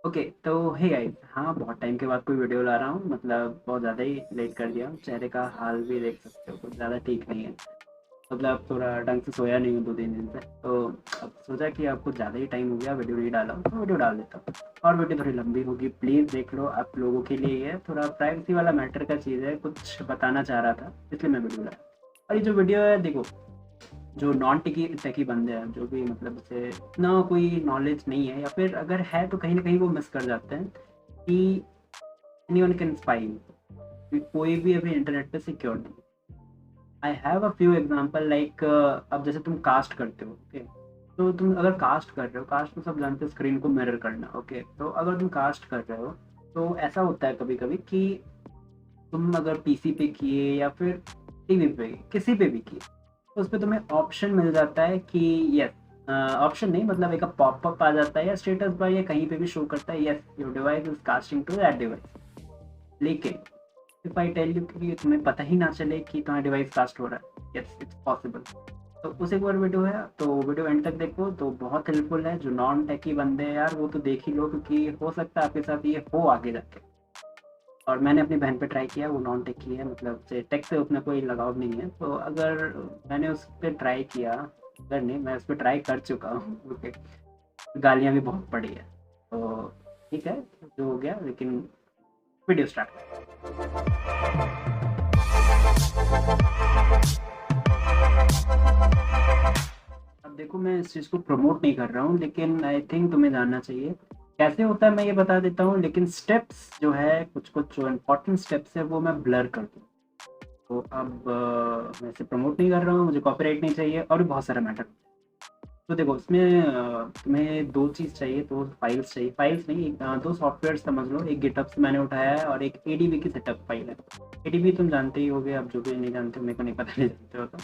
Okay तो hey guys, हाँ बहुत टाइम के बाद कोई वीडियो ला रहा हूँ। मतलब बहुत ज़्यादा ही लेट कर दिया हूँ। चेहरे का हाल भी देख सकते हो, कुछ ज़्यादा ठीक नहीं है। मतलब थोड़ा ढंग से सोया नहीं हूँ 2-3 दिन से। तो अब सोचा कि अब कुछ ज़्यादा ही टाइम हो गया, वीडियो नहीं डाला हूँ तो वीडियो डाल देता हूँ। और वीडियो थोड़ी लंबी होगी, प्लीज़ देख लो। आप लोगों के लिए ये थोड़ा प्राइवेसी वाला मैटर का चीज़ है, कुछ बताना चाह रहा था इसलिए मैं वीडियो डाला। और ये जो वीडियो है देखो, जो नॉन टेकी टेकी बंदे हैं, जो भी मतलब उसे इतना कोई नॉलेज नहीं है या फिर अगर है तो कहीं ना कहीं वो मिस कर जाते हैं कि एनीवन कैन स्पाई, कोई भी अभी इंटरनेट पे सिक्योर नहीं। I have a few example like, अब जैसे तुम कास्ट करते हो, ओके। तो तुम अगर कास्ट कर रहे हो, कास्ट तो सब जानते हो, स्क्रीन को मिरर करना, ओके। तो अगर तुम कास्ट कर रहे हो तो ऐसा होता है कभी कभी कि तुम अगर पीसी पे किए या फिर टीवी पे, किसी पे भी किए, तो उस पर तुम्हें ऑप्शन मिल जाता है कि यस, ऑप्शन नहीं मतलब एक पॉपअप आ जाता है या स्टेटस बार या कहीं पे भी शो करता है, yes your device is casting to that device. लेकिन इफ आई टेल यू कि तुम्हें पता ही ना चले कि तुम्हारा डिवाइस कास्ट हो रहा है, यस इट्स पॉसिबल। तो उस एक बार वीडियो है, तो वीडियो एंड तक देखो तो बहुत हेल्पफुल है। जो नॉन टेकी बंदे हैं यार वो तो देख ही लो, क्योंकि हो सकता है आपके साथ ये हो आगे जाके। और मैंने अपनी बहन पे ट्राई किया, वो नॉन टेक की है, मतलब से टेक से उतना कोई लगाव नहीं है। तो अगर मैंने उस पर ट्राई किया, अगर नहीं मैं उस पर ट्राई कर चुका हूँ, ओके। गालियाँ भी बहुत पड़ी है। तो ठीक है, जो हो गया, लेकिन वीडियो स्टार्ट। अब देखो, मैं इस चीज़ को प्रमोट नहीं कर रहा हूँ, लेकिन आई थिंक तुम्हें जानना चाहिए कैसे होता है। मैं ये बता देता हूँ, लेकिन स्टेप्स जो है, कुछ कुछ जो इम्पोर्टेंट स्टेप्स है वो मैं ब्लर कर दूँ। तो अब मैं इसे प्रमोट नहीं कर रहा हूँ, मुझे कॉपीराइट नहीं चाहिए और भी बहुत सारा मैटर। तो देखो इसमें तुम्हें दो चीज़ चाहिए, दो फाइल्स चाहिए, फाइल्स नहीं, दो सॉफ्टवेयर समझ लो। एक गिटहब से मैंने उठाया है और एक एडीबी की सेटअप फाइल है। एडीबी तुम जानते ही होगे, अब जो भी नहीं जानते हो, मेरे को नहीं पता, नहीं जानते हो तो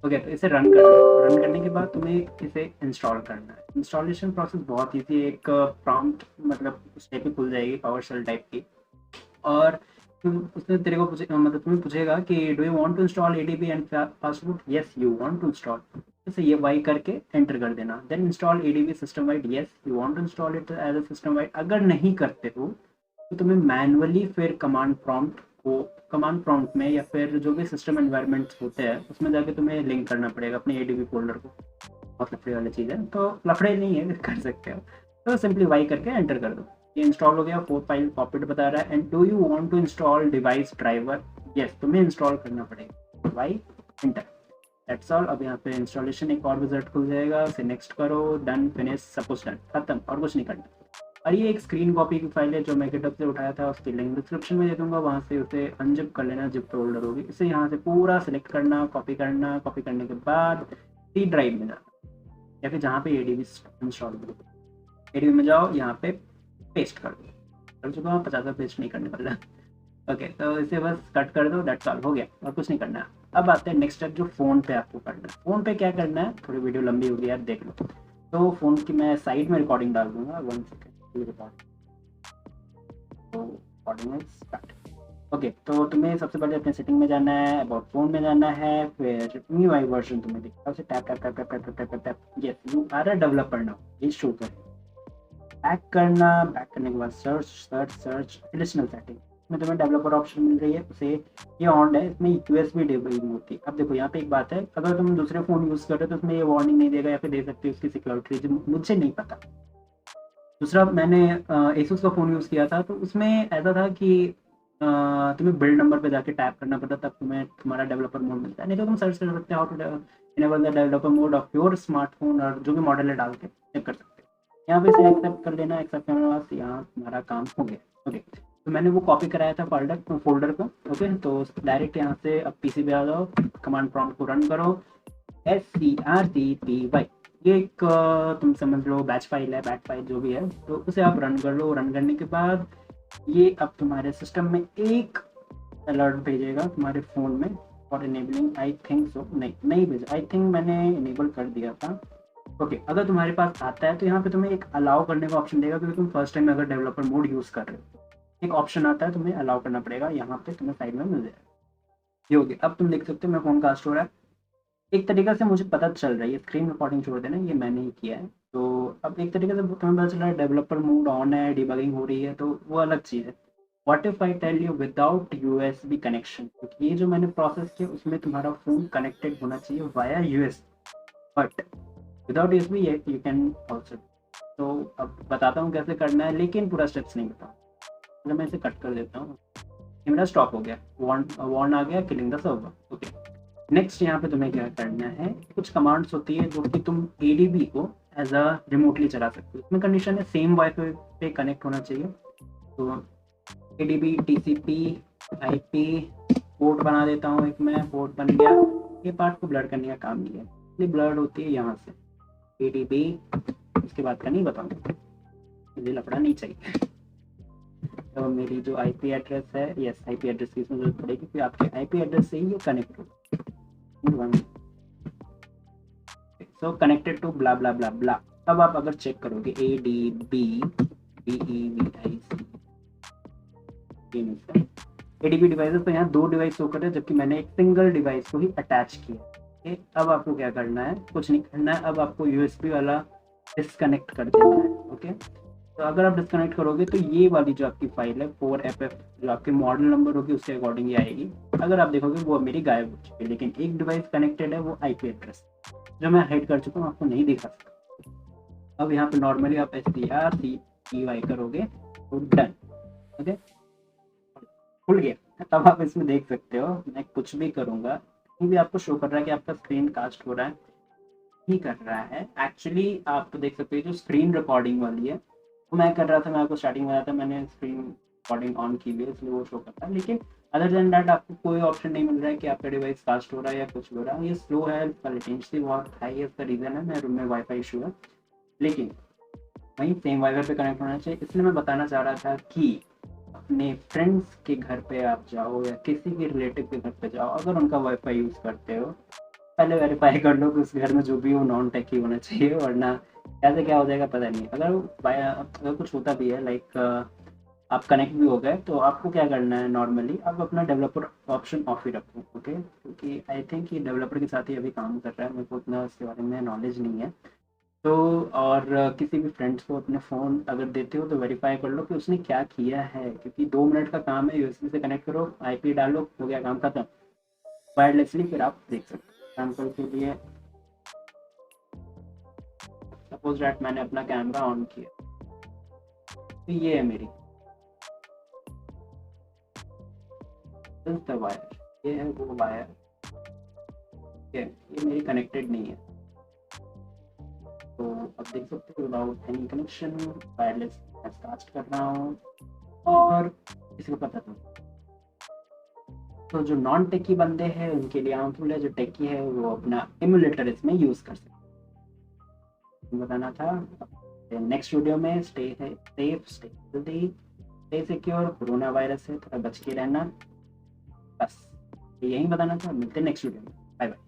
ओके। तो इसे रन कर लो, रन करने के बाद तुम्हें इसे इंस्टॉल करना है। इंस्टॉलेशन प्रोसेस बहुत ईजी है, एक प्रॉम्प्ट मतलब उस टाइप की खुल जाएगी, पावर शेल टाइप की। और उसने तेरे को मतलब तुम्हें पूछेगा कि do you want to install ADB and password, yes you want to install. जैसे ये वाई करके एंटर कर देना, then install ADB system wide, yes you want to install it as a system wide. अगर नहीं करते हो तो तुम्हें मैनुअली फिर कमांड प्रॉम्प्ट में या फिर जो भी सिस्टम एनवायरनमेंट्स होते हैं उसमें जाके तुम्हें लिंक करना पड़ेगा अपने एडीबी फोल्डर को। बहुत लफड़े वाली चीज़ है, तो लफड़े नहीं है, कर सकते हो। तो सिंपली वाई करके एंटर कर दो। ये इंस्टॉल हो गया, 4 फाइल कॉपीड बता रहा है। And do you want to install device driver, yes तुम्हें इंस्टॉल करना पड़ेगा, वाई एंटर। That's all. अब यहाँ पे इंस्टॉलेशन एक और विजिट खुल जाएगा, उसे नेक्स्ट करो, डन फिनिश सपोज डन, खत्म, और कुछ नहीं करना। और ये एक स्क्रीन कॉपी की फाइल है जो मैं गिटहब से उठाया था, उसकी लिंक डिस्क्रिप्शन में दे दूंगा, वहाँ से उसे अनजिप कर लेना, जिप फोल्डर होगी। इसे यहाँ से पूरा सिलेक्ट करना, कॉपी करना, कॉपी करने के बाद सी ड्राइव में जाना या फिर जहाँ पे एडीबी इंस्टॉल करो, एडीबी में जाओ, यहाँ पे पेस्ट कर दो। कर चुका हूँ, 50 पेस्ट नहीं करने वाला। ओके, तो इसे बस कट कर दो, दैट्स ऑल, हो गया और कुछ नहीं करना है। अब आते हैं नेक्स्ट स्टेप, जो फ़ोन पे आपको करना है। फ़ोन पे क्या करना है, थोड़ी वीडियो लंबी होगी यार, देख लो। तो फ़ोन की मैं साइड में रिकॉर्डिंग डाल दूंगा, 1 सेकेंड रिकॉर्ड। तो रिकॉर्डिंग स्टार्ट। ओके, तो तुम्हें सबसे पहले अपने सेटिंग में जाना है, अबाउट फ़ोन में जाना है, फिर न्यू आई वर्जन तुम्हें दिखा, उसे tap tap tap tap tap tap tap tap, yes you are a developer now, ये शो कर। बैक करना, बैक करने के बाद search search search additional setting में तुम्हें डेवलपर ऑप्शन मिल रही है, उसे ये ऑन है, इसमें यूएसबी डीबगिंग होती है। अब देखो यहाँ पे एक बात है, अगर तुम दूसरे फ़ोन यूज़ कर रहे हो तो उसमें ये वार्निंग नहीं देगा, या फिर दे सकती है, उसकी सिक्योरिटी रीजन मुझे नहीं पता। दूसरा, मैंने एसूस का फ़ोन यूज़ किया था, तो उसमें ऐसा था कि तुम्हें बिल्ड नंबर पे जाके टैप करना पड़ता, तब तुम्हें तुम्हारा डेवलपर मोड मिलता है। नहीं तो तुम सर्च कर सकते हो how to enable the developer mode of your smartphone, और जो भी मॉडल है डाल के चेक कर सकते हो। यहाँ पे इसे एक्सेप्ट कर लेना, एक्सेप्ट करने के बाद यहाँ तुम्हारा काम हो गया। ओके, तो मैंने वो कॉपी कराया था फोल्डर को। ओके, तो डायरेक्ट यहाँ से अब पीसी पे आ जाओ, कमांड प्रॉम्प्ट को रन करो, SCRTPY। ये एक तुम समझ लो बैच फाइल है, बैच फाइल जो भी है, तो उसे आप रन कर लो। रन करने के बाद ये अब तुम्हारे सिस्टम में एक अलर्ट भेजेगा तुम्हारे फ़ोन में और इनेबलिंग, आई थिंक सो, नहीं नहीं भेजा, आई थिंक मैंने इनेबल कर दिया था। ओके, अगर तुम्हारे पास आता है तो यहाँ पे तुम्हें एक अलाउ करने का ऑप्शन देगा, क्योंकि तुम फर्स्ट टाइम अगर डेवलपर मोड यूज़ कर रहे हो, एक ऑप्शन आता है, तुम्हें अलाउ करना पड़ेगा, यहाँ पे तुम्हें साइड में मिल जाएगा। ये हो गया। अब तुम देख सकते हो मैं फ़ोन कास्ट हो रहा है, एक तरीका से मुझे पता चल रहा है। ये स्क्रीन रिकॉर्डिंग छोड़ देना, ये मैंने ही किया है। तो अब एक तरीके से तुम्हें पता चला डेवलपर मोड ऑन है, डिबगिंग हो रही है, तो वो अलग चीज़ है। What if I tell you without USB connection, क्योंकि ये जो मैंने प्रोसेस किया उसमें तुम्हारा फ़ोन कनेक्टेड होना चाहिए via US, but without USB you can also. तो अब बताता हूँ कैसे करना है, लेकिन पूरा स्टेप्स नहीं बताऊँ, मतलब मैं इसे कट कर देता हूँ। ये मेरा स्टॉप हो गया, वार्न आ गया killing the server. Okay, next यहाँ पे तुम्हें क्या करना है, कुछ कमांड्स होती है जो कि तुम एडीबी को एज अ रिमोटली चला सकते हो। इसमें कंडीशन है सेम वाईफाई पे कनेक्ट होना चाहिए। तो एडीबी टीसीपी आईपी पोर्ट बना देता हूँ एक, मैं पोर्ट बन गया। ये पार्ट को ब्लर करने का काम नहीं है, इसलिए ब्लर होती है यहाँ से एडीबी। इसके बाद का नहीं बताऊँगा, मुझे लफड़ा नहीं चाहिए। तो मेरी जो आईपी एड्रेस है, यस आईपी एड्रेस की इसमें जरूरत पड़ेगी क्योंकि आपके आईपी एड्रेस से ही ये कनेक्ट होगा। So connected to blah blah blah blah. अब आप अगर चेक करोगे A D B D E V I C ADB devices, तो यहाँ 2 डिवाइस शो कर रहे हैं जबकि मैंने एक सिंगल डिवाइस को ही अटैच किया। ओके, अब आपको क्या करना है, कुछ नहीं करना है, अब आपको यूएसबी वाला डिस्कनेक्ट कर देना है। ओके, तो अगर आप डिस्कनेक्ट करोगे तो ये वाली जो आपकी फाइल है 4FF, जो आपके मॉडल नंबर होगी उसके अकॉर्डिंग ही आएगी। अगर आप देखोगे वो मेरी गायब हो चुकी है, लेकिन एक डिवाइस कनेक्टेड है, वो आईपी एड्रेस जो मैं हाइड कर चुका हूँ, आपको नहीं दिखा सकता। अब यहाँ पे नॉर्मली आप STRCTY करोगे तो डन। ओके, खुल गया। तब आप इसमें देख सकते हो मैं कुछ भी करूँगा, कहीं भी आपको शो कर रहा है कि आपका स्क्रीन कास्ट हो रहा है, ही कर रहा है। एक्चुअली आप तो देख सकते हो जो स्क्रीन रिकॉर्डिंग वाली है वो मैं कर रहा था, मैं आपको स्टार्टिंग में बताया था, मैंने स्क्रीन रिकॉर्डिंग ऑन की हुई है इसलिए वो शो करता है। लेकिन अदर देन दैट आपको कोई ऑप्शन नहीं मिल रहा है कि आपका डिवाइस कास्ट हो रहा है या कुछ हो रहा है। ये स्लो है, इसका लेटेंसी बहुत हाई है, इसका रीज़न है मेरे रूम में वाईफाई इशू है, लेकिन वहीं सेम वाईफाई पे कनेक्ट होना चाहिए। इसलिए मैं बताना चाह रहा था कि अपने फ्रेंड्स के घर पे आप जाओ या किसी के रिलेटिव के घर पे जाओ, अगर उनका वाईफाई यूज़ करते हो पहले वेरीफाई कर लो कि उस घर में जो भी हो नॉन टेक ही होना चाहिए, वरना कैसे क्या हो जाएगा पता नहीं। अगर कुछ होता भी है लाइक आप कनेक्ट भी हो गए तो आपको क्या करना है, नॉर्मली आप अपना डेवलपर ऑप्शन ऑफ ही रखो। ओके, क्योंकि आई थिंक ये डेवलपर के साथ ही अभी काम कर रहा है, मेरे को उतना उसके बारे में नॉलेज नहीं है। तो और किसी भी फ्रेंड्स को अपने फ़ोन अगर देते हो तो वेरीफाई कर लो कि उसने क्या किया है, क्योंकि 2 मिनट का काम है। यूएसबी से कनेक्ट करो, आईपी डालो, हो गया काम खत्म वायरलेसली, फिर आप देख सकते हो। एग्जाम्पल के लिए सपोज डैट मैंने अपना कैमरा ऑन किया, तो ये है मेरी वायर, ये है वो वायर, ठीक है, ये मेरी कनेक्टेड नहीं है। तो अब देख सकते हो without any connection wireless cast कर रहा हूँ और किसी को पता नहीं। तो जो नॉन टेकी बंदे हैं उनके लिए हार्मफुल है, जो टेकी है वो अपना इमुलेटर इसमें यूज़ कर सकते हैं, बताना था। नेक्स्ट वीडियो में stay safe, stay healthy, stay secure, corona virus से थोड़ा बच के रहना, बस यही बताना था। मिलते हैं नेक्स्ट वीडियो में, बाय बाय।